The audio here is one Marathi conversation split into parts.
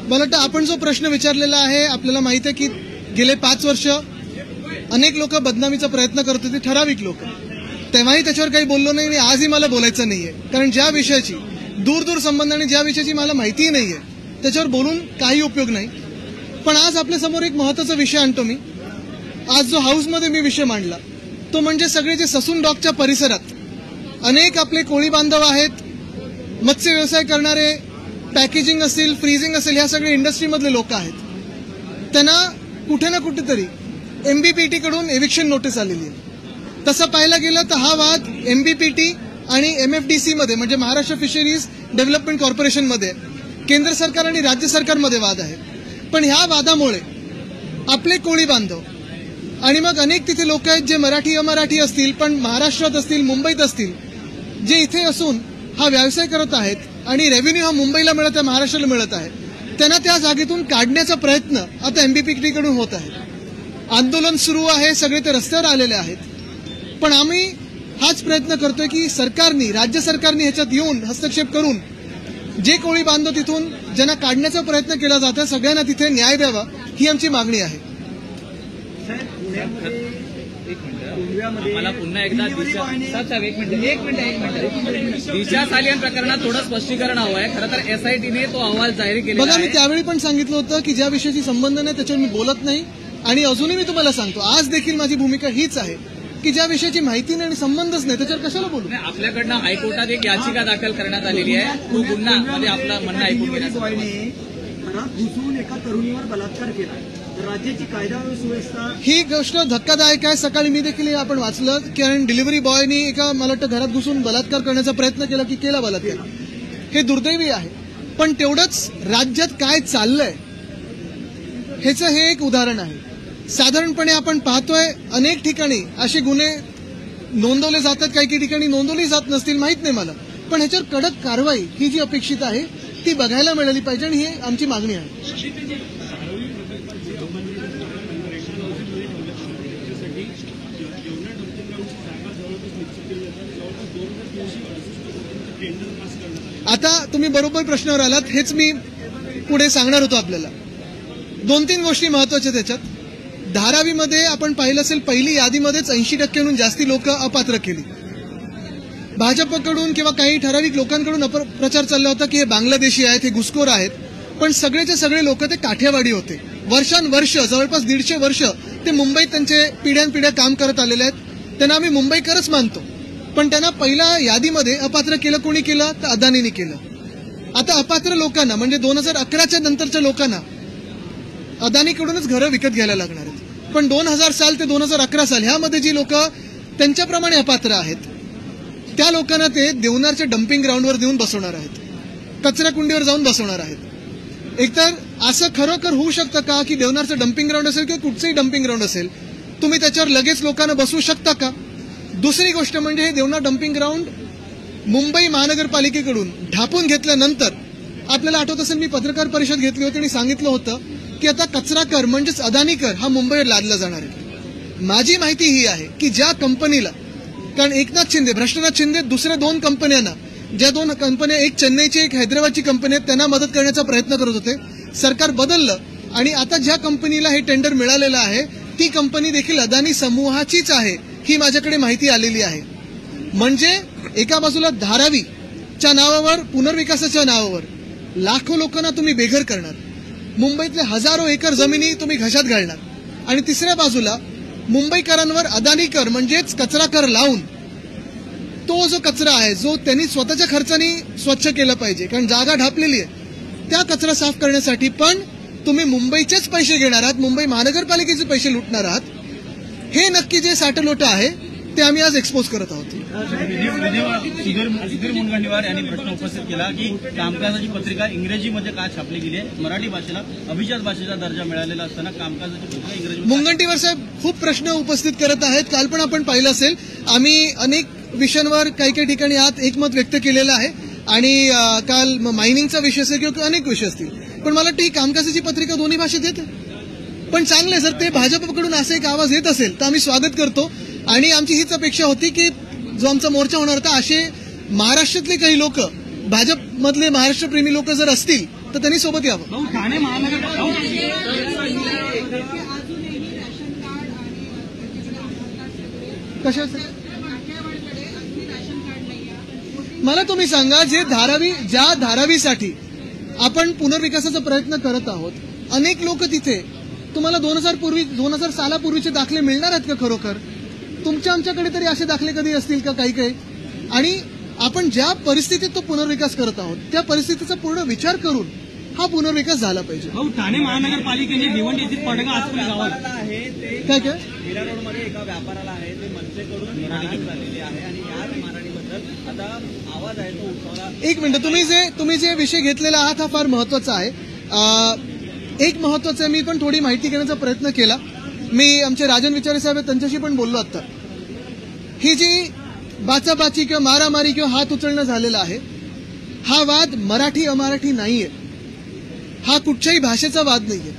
मला वाटतं आपण जो प्रश्न विचारलेला आहे आपल्याला माहिती आहे की गेले 5 वर्ष अनेक लोक बदनामीचा प्रयत्न करत होते, ठराविक लोक. तेव्हाही त्याच्यावर काही बोललो नाही आणि आजही मला बोलायचं नाहीये, कारण ज्या विषयाची दूर संबंध आणि ज्या विषयाची मला माहितीही नाहीये त्याच्यावर बोलून काही उपयोग नाही. पण आज आपल्या समोर एक महत्त्वाचा विषय आणतो मी. आज जो हाऊसमध्ये मी विषय मांडला तो म्हणजे सगळे जे ससून डॉकच्या परिसरात अनेक आपले कोळी बांधव आहेत, मत्स्य व्यवसाय करणारे, पॅकेजिंग असेल, फ्रीजिंग असेल, ह्या सगळे इंडस्ट्रीमधले लोक आहेत. त्यांना कुठे ना कुठेतरी MBPT कडून एविक्शन नोटीस आलेली आहे. तसं पाहायला गेलं तर हा वाद MBPT आणि MFDC मध्ये म्हणजे महाराष्ट्र फिशरीज डेव्हलपमेंट कॉर्पोरेशन मध्ये, केंद्र सरकार आणि राज्य सरकारमध्ये वाद आहे. पण ह्या वादामुळे आपले कोळी बांधव आणि मग अनेक तिथे लोक आहेत जे मराठी अमराठी असतील पण महाराष्ट्रात असतील, मुंबईत असतील, जे इथे असून हा व्यवसाय करत आहेत आणि रेव्हेन्यू हा मुंबईला मिळत आहे, महाराष्ट्राला मिळत आहे, त्यांना त्या जागेतून काढण्याचा प्रयत्न आता MBPT कडून होत आहे. आंदोलन सुरू आहे, सगळे ते रस्त्यावर आलेले आहेत. पण आम्ही हाच प्रयत्न करतोय की सरकारनी, राज्य सरकारनी ह्याच्यात येऊन हस्तक्षेप करून जे कोळी बांधव तिथून ज्यांना काढण्याचा प्रयत्न केला जातो सगळ्यांना तिथे न्याय द्यावा, ही आमची मागणी आहे. मला पुन्हा एकदा दिशा सालियन प्रकरणात थोडं स्पष्टीकरण हवं आहे. खरं तर SITने तो अहवाल जाहीर केला. बघा, मी त्यावेळी पण सांगितलं होतं की ज्या विषयाची संबंध नाही त्याच्यावर मी बोलत नाही आणि अजूनही मी तुम्हाला सांगतो, आज देखील माझी भूमिका हीच आहे की ज्या विषयाची माहिती नाही आणि संबंधच नाही त्याच्यावर कशाला बोलू. आपल्याकडनं हायकोर्टात एक याचिका दाखल करण्यात आलेली आहे, तो गुन्हा म्हणजे आपलं म्हणणं ऐकून घेण्यासाठी घुसून एका तरुणीवर बलात्कार केला, राज्याची कायदा सुव्यवस्था, ही गोष्ट धक्कादायक आहे. सकाळी मी देखील आपण वाचलं कारण डिलिव्हरी बॉयनी एका मला वाटतं घरात घुसून बलात्कार करण्याचा प्रयत्न केला की केला बलात्कार. हे दुर्दैवी आहे. पण तेवढंच राज्यात काय चाललंय ह्याचं हे एक उदाहरण आहे. साधारणपणे आपण पाहतोय अनेक ठिकाणी असे गुन्हे नोंदवले जातात, काही ठिकाणी नोंदवली जात नसतील, माहित नाही मला, पण ह्याच्यावर कडक कारवाई ही जी अपेक्षित आहे ती बघायला मिळाली पाहिजे आणि ही आमची मागणी आहे. आता तुम्ही बरोबर प्रश्नावर आलात. हेच मी पुढे सांगणार होतो. आपल्याला 2-3 गोष्टी महत्वाच्या त्याच्यात. धारावीमध्ये आपण पाहिलं असेल पहिली यादीमध्येच 80%हून जास्ती लोक अपात्र केली. भाजपकडून किंवा काही ठराविक लोकांकडून प्रचार चालला होता की हे बांगलादेशी आहेत, हे घुसखोर आहेत, पण सगळेचे सगळे लोक ते काठियावाडी होते. वर्षानुवर्ष, जवळपास 150 वर्ष ते मुंबईत त्यांचे पिढ्यानपिढ्या काम करत आलेले आहेत. त्यांना आम्ही मुंबईकरच मानतो. पण त्यांना पहिल्या यादीमध्ये अपात्र केलं. कोणी केलं तर अदानीने केलं. आता अपात्र लोकांना म्हणजे 2011च्या नंतरच्या लोकांना अदानीकडूनच घरं विकत घ्यायला लागणार आहेत. पण 2000 साल ते 2011 साल ह्यामध्ये जी लोक त्यांच्याप्रमाणे अपात्र आहेत त्या लोकांना ते देवनारच्या डम्पिंग ग्राउंडवर देऊन बसवणार आहेत, कचरा कुंडीवर जाऊन बसवणार आहेत. एकतर असं खरोखर होऊ शकतं का की देवनारचं डम्पिंग ग्राउंड असेल किंवा कुठचंही डम्पिंग ग्राउंड असेल, तुम्ही त्याच्यावर लगेच लोकांना बसवू शकता का? दुसरी गोष्ट म्हणजे हे देवनार डम्पिंग ग्राउंड मुंबई महानगरपालिकेकडून ढापून घेतल्यानंतर आपल्याला आठवत असेल मी पत्रकार परिषद घेतली होती आणि सांगितलं होतं की आता कचरा कर म्हणजेच अदानी कर हा मुंबईवर लादला जाणार आहे. माझी माहिती ही आहे की ज्या कंपनीला, कारण एकनाथ शिंदे, भ्रष्टनाथ शिंदे दुसऱ्या 2 कंपन्यांना, ज्या 2 कंपन्या, एक चेन्नईची एक हैदराबादची कंपनी आहेत, त्यांना मदत करण्याचा प्रयत्न करत होते. सरकार बदललं आणि आता ज्या कंपनीला हे टेंडर मिळालेलं आहे ती कंपनी देखील अदानी समूहाचीच आहे, ही माझ्याकडे माहिती आलेली आहे. म्हणजे एका बाजूला धारावीच्या नावावर, पुनर्विकासाच्या नावावर लाखो लोकांना तुम्ही बेघर करणार, मुंबईतले हजारो एकर जमिनी तुम्ही घशात घालणार आणि तिसऱ्या बाजूला मुंबईकरांवर अदानी कर म्हणजेच कचरा कर लावून तो जो कचरा आहे जो त्यांनी स्वतःच्या खर्चाने स्वच्छ केला पाहिजे, कारण जागा ढापलेली आहे, त्या कचरा साफ करण्यासाठी पण तुम्ही मुंबईचेच पैसे घेणार आहात, मुंबई महानगरपालिकेचे पैसे लुटणार आहात. हे नक्की जे साठलोटं आहे ते आम्ही आज एक्सपोज करत आहोत. सुधीर मुनगंटीवार यांनी प्रश्न उपस्थित केला की कामकाजाची पत्रिका इंग्रजीमध्ये का छापली गेली आहे, मराठी भाषेला अभिजात भाषेचा दर्जा मिळालेला असताना कामकाजाची पत्रिका इंग्रजी. मुनगंटीवार साहेब खूप प्रश्न उपस्थित करत आहेत. काल पण आपण पाहिलं असेल आम्ही अनेक विषयांवर काही ठिकाणी आत एकमत व्यक्त केलेलं आहे आणि काल मायनिंगचा विषय असेल किंवा अनेक विषय असतील, पण मला वाटतं ही कामकाजाची पत्रिका दोन्ही भाषेत येते. पण चांगलं आहे सर, ते भाजपकडून असा एक आवाज येत असेल तर आम्ही स्वागत करतो आणि आमची हीच अपेक्षा होती की जो आमचा मोर्चा होणार होता असे महाराष्ट्रातले काही लोक, भाजपमधले महाराष्ट्रप्रेमी लोक जर असतील तर त्यांनी सोबत यावं. भाऊ ठाणे कशाचं मला तुम्ही सांगा, ज्या धारावीसाठी आपण पुनर्विकासाचा प्रयत्न करत आहोत, अनेक लोक तिथे तुम्हाला 2000 सालापूर्वीचे दाखले मिळणार आहेत का खरोखर? आमच्याकडे तरी असे दाखले कधी असतील का? काही आणि आपण ज्या परिस्थितीत तो पुनर्विकास करत आहोत त्या परिस्थितीचा पूर्ण विचार करून हा पुनर्विकास झाला पाहिजे. भाऊ ठाणे महानगरपालिकेने भिवंडी येथील पडगा आचपले गावात आहे ते काय मीरा रोडमध्ये एका व्यापाराला आहे ते मनसेकडून नाराज झालेले आहे आणि याच मराठीबद्दल आता आवाज आहे तो उठवला. एक मिनिट, तुम्ही जे विषय घेतलेला आहात हा फार महत्वाचा आहे. एक महत्वाचं मी पण थोडी माहिती घेण्याचा प्रयत्न केला. मी आमचे राजन विचारे साहेब त्यांच्याशी पण बोललो आता. ही जी बाचाबाची किंवा मारामारी किंवा हात उचलणं झालेला आहे, हा वाद मराठी अमराठी नाहीये, हा कुठच्याही भाषेचा वाद नाहीये.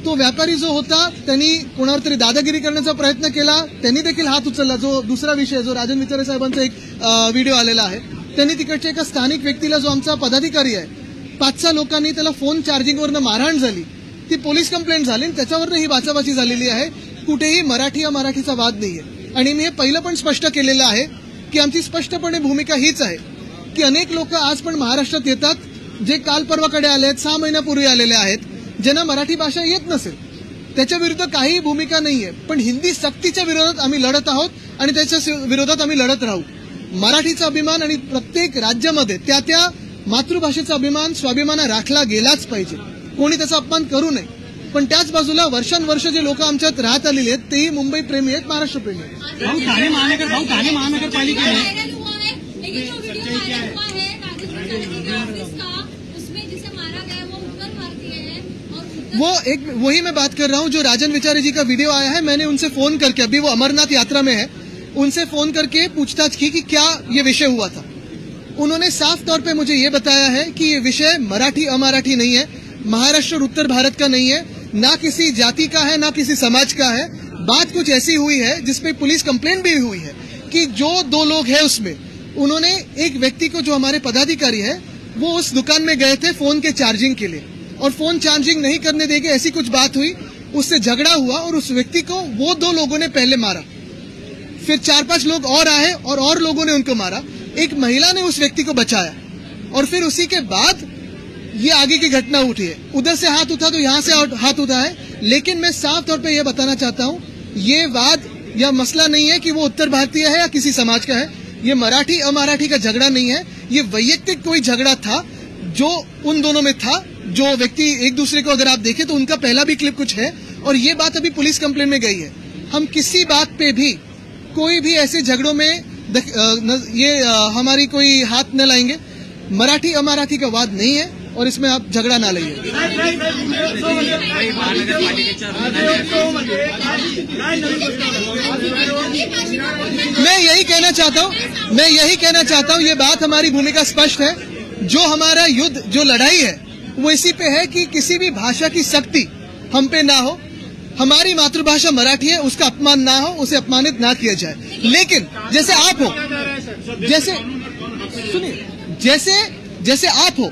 तो व्यापारी जो होता त्यांनी कोणावर तरी दादागिरी करण्याचा प्रयत्न केला, त्यांनी देखील हात उचलला. जो दुसरा विषय जो राजन विचारे साहेबांचा एक व्हिडिओ आलेला आहे, त्यांनी तिकडच्या एका स्थानिक व्यक्तीला, जो आमचा पदाधिकारी आहे, 5-6 लोकांनी त्याला फोन चार्जिंगवरनं मारहाण झाली, ती पोलीस कंप्लेंट झाली आणि त्याच्यावरनं ही बाचाबाची झालेली आहे. कुठेही मराठी अमराठीचा वाद नाहीये. आणि मी हे पहिलं पण स्पष्ट केलेलं आहे की आमची स्पष्टपणे भूमिका हीच आहे की अनेक लोक आज पण महाराष्ट्रात येतात, जे काल परवाकडे आले आहेत, 6 महिन्यापूर्वी आलेले आहेत, ज्यांना मराठी भाषा येत नसेल, त्याच्या विरुद्ध काही भूमिका नाहीये. पण हिंदी सक्तीच्या विरोधात आम्ही लढत आहोत आणि त्याच्या विरोधात आम्ही लढत राहू. मराठीचा अभिमान आणि प्रत्येक राज्यामध्ये त्या मातृभाषेचा अभिमान, स्वाभिमान राखला गेलाच पाहिजे. कोणी त्याचा अपमान करू नये. पण त्याच बाजूला वर्षानुवर्ष जे लोक आमच्यात राहत आलेले आहेत तेही मुंबई प्रेमी आहेत, महाराष्ट्र प्रेमी आहेत. भाऊ ठाणे महानगरपालिकेने वही मैं बात कर रहा हूं. जो राजन विचारे जी का वीडियो आया है, मैंने उनसे फोन करके, अभी वो अमरनाथ यात्रा में है, उनसे फोन करके पूछताछ की कि क्या ये विषय हुआ था. उन्होंने साफ तौर पे मुझे ये बताया है कि ये विषय मराठी अमराठी नहीं है, महाराष्ट्र और उत्तर भारत का नहीं है, ना किसी जाति का है, ना किसी समाज का है. बात कुछ ऐसी हुई है जिसपे पुलिस कंप्लेंट भी हुई है कि जो 2 लोग हैं उसमें, उन्होंने एक व्यक्ति को, जो हमारे पदाधिकारी है, वो उस दुकान में गए थे फोन के चार्जिंग के लिए, और फोन चार्जिंग नहीं करने देंगे ऐसी कुछ बात हुई, उससे झगड़ा हुआ और उस व्यक्ति को वो 2 लोगों ने पहले मारा. फिर 4-5 लोग और आए और लोगों ने उनको मारा. एक महिला ने उस व्यक्ति को बचाया और फिर उसी के बाद ये आगे की घटना उठी है. उधर से हाथ उठा तो यहाँ से हाथ उठा है. लेकिन मैं साफ तौर पे ये बताना चाहता हूँ, ये वाद या मसला नहीं है कि वो उत्तर भारतीय है या किसी समाज का है. ये मराठी अमराठी का झगड़ा नहीं है. ये वैयक्तिक कोई झगड़ा था जो उन दोनों में था. जो व्यक्ति एक दूसरे को अगर आप देखें तो उनका पहला भी क्लिप कुछ है, और ये बात अभी पुलिस कंप्लेंट में गई है. हम किसी बात पे भी, कोई भी ऐसे झगड़ों में हमारी कोई हाथ न लाएंगे. मराठी अमराठी का वाद नहीं है और इसमें आप झगड़ा ना लाइए. मैं यही कहना चाहता हूं, ये बात हमारी भूमिका स्पष्ट है. जो हमारा युद्ध, जो लड़ाई है, वो इसी पे है कि किसी भी भाषा की सख्ती हम पे ना हो. हमारी मातृभाषा मराठी है, उसका अपमान ना हो, उसे अपमानित ना किया जाए. लेकिन जैसे आप हो, जैसे आप हो,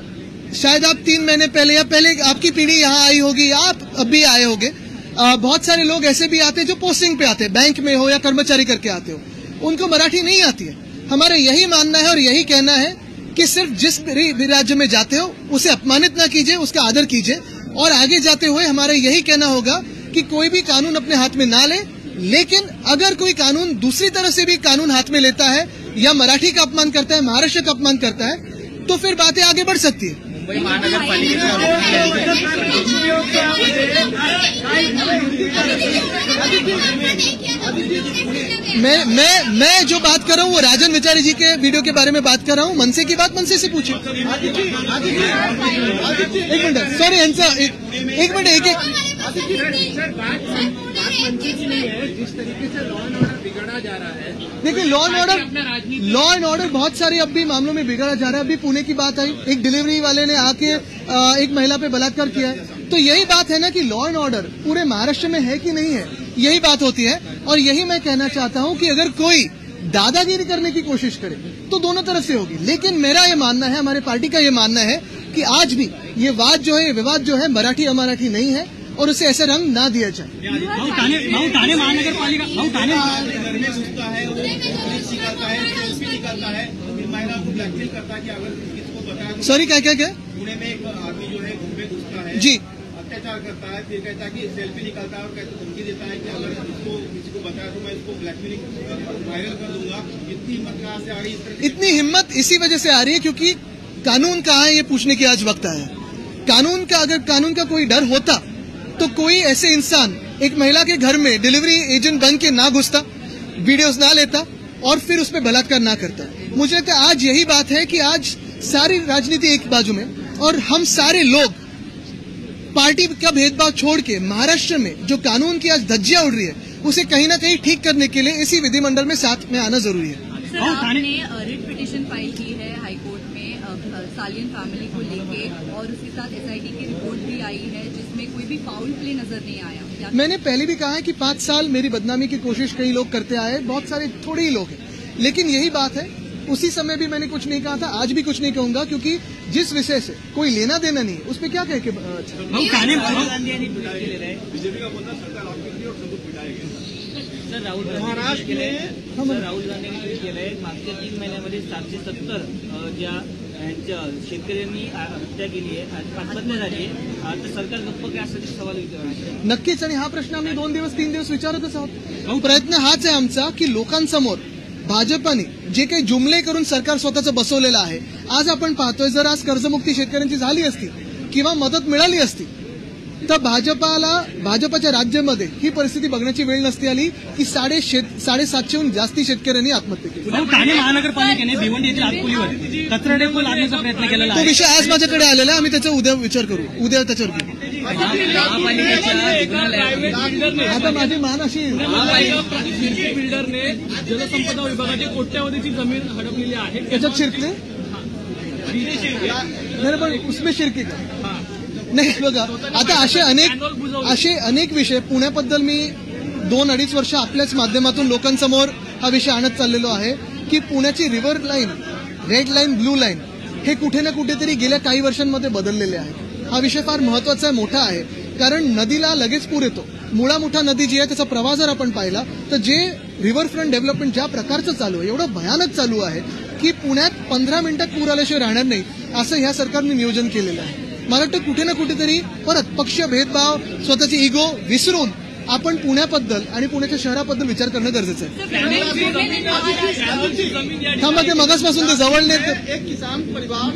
शायद आप 3 महीने पहले या पहले आपकी पीढ़ी यहाँ आई होगी, आप अब भी आए होंगे. बहुत सारे लोग ऐसे भी आते हैं जो पोस्टिंग पे आते हैं, बैंक में हो या कर्मचारी करके आते हो, उनको मराठी नहीं आती है. हमारा यही मानना है और यही कहना है कि सिर्फ जिस भी राज्य में जाते हो उसे अपमानित ना कीजिए, उसका आदर कीजिए. और आगे जाते हुए हमारा यही कहना होगा कि कोई भी कानून अपने हाथ में ना ले. लेकिन अगर कोई कानून दूसरी तरह से भी कानून हाथ में लेता है या मराठी का अपमान करता है, महाराष्ट्र का अपमान करता है, तो फिर बातें आगे बढ़ सकती है. मुंबई महानगरपालिकेच्या मैं जो बात कर रहा हूँ वो राजन विचारे जी के वीडियो के बारे में बात कर रहा हूँ. मनसे की बात मनसे से पूछिए. एक मिनट, सॉरी, एक मिनट, जिस तरीके से लॉ एंड ऑर्डर बिगड़ा जा रहा है, देखिए, लॉ एंड ऑर्डर बहुत सारे अब भी मामलों में बिगड़ा जा रहा है. अभी पुणे की बात आई, एक डिलीवरी वाले ने आके एक महिला पे बलात्कार किया है. तो यही बात है ना कि लॉ एंड ऑर्डर पूरे महाराष्ट्र में है कि नहीं है, यही बात होती है. और यही मैं कहना चाहता हूं कि अगर कोई दादागिरी करने की कोशिश करे तो दोनों तरफ से होगी. लेकिन मेरा ये मानना है, हमारे पार्टी का ये मानना है कि आज भी ये वाद जो है, विवाद जो है मराठी अमराठी नहीं है और उसे ऐसा रंग ना दिया जाए। ठाणे महानगर पालिका घर में घुसता है, वो पुलिस निकालता है, सेल्फी निकालता है, फिर महिला को ब्लैकमेल करता है कि अगर किसको बताया तो सॉरी क्या क्या क्या पुणे में एक आदमी जो है घर में घुसता है, जी अत्याचार करता है, फिर कहता है कि सेल्फी निकालता है और कहता धमकी देता है कि अगर इसको किसी को बताया तो मैं इसको ब्लैकमेलिंग वायरल कर दूंगा। इतनी हिम्मत कहाँ से आ रही है? इतनी हिम्मत इसी वजह से आ रही है क्योंकि कानून कहाँ है ये पूछने की आज वक्त आया। अगर कानून का कोई डर होता तो कोई ऐसे इंसान एक महिला के घर में डिलीवरी एजेंट बन के ना घुसता, वीडियोस ना लेता और फिर उस पर बलात्कार ना करता। मुझे लगता है आज यही बात है कि आज सारी राजनीति एक बाजू में और हम सारे लोग पार्टी का भेदभाव छोड़ के महाराष्ट्र में जो कानून की आज धज्जियां उड़ रही है उसे कहीं ना कहीं ठीक करने के लिए इसी विधिमंडल में साथ में आना जरूरी है। सर, आपने रिट पिटीशन फाइल की है हाईकोर्ट में सालियन फैमिली को लेके और उसके साथ एसआईटी की रिपोर्ट भी आई है जिसमें कोई भी फाउल प्ले नजर नहीं आया। मैंने पहले भी कहा है कि 5 साल मेरी बदनामी की कोशिश कई लोग करते आए, बहुत सारे थोड़े ही लोग हैं, लेकिन यही बात है उसी समय भी मैंने कुछ नहीं कहा था, आज भी कुछ नहीं कहूंगा क्योंकि जिस विषय से कोई लेना देना नहीं है उस पर क्या कहे कि राहुल गांधी यांनी ट्विट केलेलं आहे बीजेपी का मुद्दा सरकार आपके और सबूत पिटाया गया। सर राहुल गांधींनी ट्विट केलंय मागच्या 3 महिन्यामध्ये 770 ज्या यांच्या शेतकऱ्यांनी हत्या केली आहे, आत्महत्या झाली आहे, तर सरकार गप्प काय असा सवाल विचारतो। नक्कीच आणि हा प्रश्न आम्ही 2 दिवस 3 दिवस विचारतच आहोत। प्रयत्न हाच आहे आमचा की लोकांसमोर भाजपाने जे काही जुमले करून सरकार स्वतःचं बसवलेलं आहे, आज आपण पाहतोय जर आज कर्जमुक्ती शेतकऱ्यांची झाली असती किंवा मदत मिळाली असती तर भाजपाच्या राज्यामध्ये ही परिस्थिती बघण्याची वेळ नसती आली की 750हून जास्ती शेतकऱ्यांनी आत्महत्या केली। ठाणे महानगरपालिकेने भिवंडी येथील आतपुलीवर कचरा डेपो लादण्याचा प्रयत्न केलेला तो आहे। विषय आज माझ्याकडे आलेला आहे, आम्ही त्याचा उद्या विचार करू, उद्या त्याच्यावर घेऊ। आता माझी मान अशी बिल्डरने जलसंपदा विभागाची कोट्यावधीची जमीन हडपलेली आहे। त्याच्यात शिरकले नाही पण उसमें शिरकी का नाही बघा। आता असे अनेक विषय पुण्याबद्दल मी 2-2.5 वर्ष आपल्याच माध्यमातून लोकांसमोर हा विषय आणत चाललेलो आहे की पुण्याची river line, red line, blue line हे कुठे ना कुठेतरी गेल्या काही वर्षांमध्ये बदललेले आहे। हा विषय फार महत्वाचा आहे, मोठा आहे, कारण नदीला लगेच पूर येतो। मुळा मोठा नदी जी आहे त्याचा प्रवाह जर आपण पाहिला तर जे रिव्हरफ्रंट डेव्हलपमेंट ज्या प्रकारचं चालू आहे, एवढं भयानक चालू आहे की पुण्यात 15 मिनिटात पूर आल्याशिवाय राहणार नाही असं ह्या सरकारने नियोजन केलेलं आहे। मला वाटतं कुठे ना कुठेतरी परत पक्ष भेदभाव, स्वतःची इगो विसरून आपण पुण्याबद्दल आणि पुण्याच्या शहराबद्दल विचार करणं गरजेचं आहे। थांबा, ते मगासपासून ते जवळ एक किसान परिवार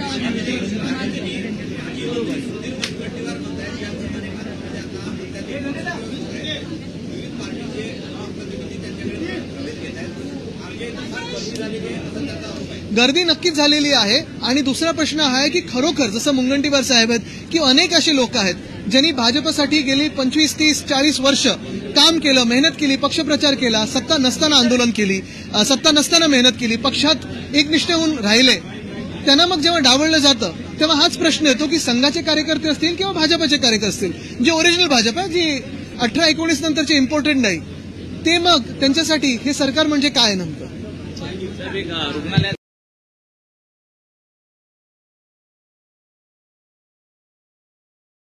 गर्दी नक्कीच झालेली आहे आणि दुसरा प्रश्न हा आहे की खरोखर जसं मुनगंटीवार साहेब आहेत की अनेक असे लोक आहेत ज्यांनी भाजपसाठी गेली 25, 30, 40 वर्ष काम केलं, मेहनत केली, पक्षप्रचार केला, सत्ता नसताना आंदोलन केली, सत्ता नसताना मेहनत केली, पक्षात एकनिष्ठ होऊन राहिले, त्यांना मग जेव्हा डावललं जातं तेव्हा हाच प्रश्न येतो की संघाचे कार्यकर्ते असतील किंवा भाजपचे कार्यकर्ते असतील जे ओरिजिनल भाजप आहे, जी 18-19 नंतरचे इम्पोर्टेंट नाही, ते मग त्यांच्यासाठी हे सरकार म्हणजे काय नेमकं? रुग्णालयात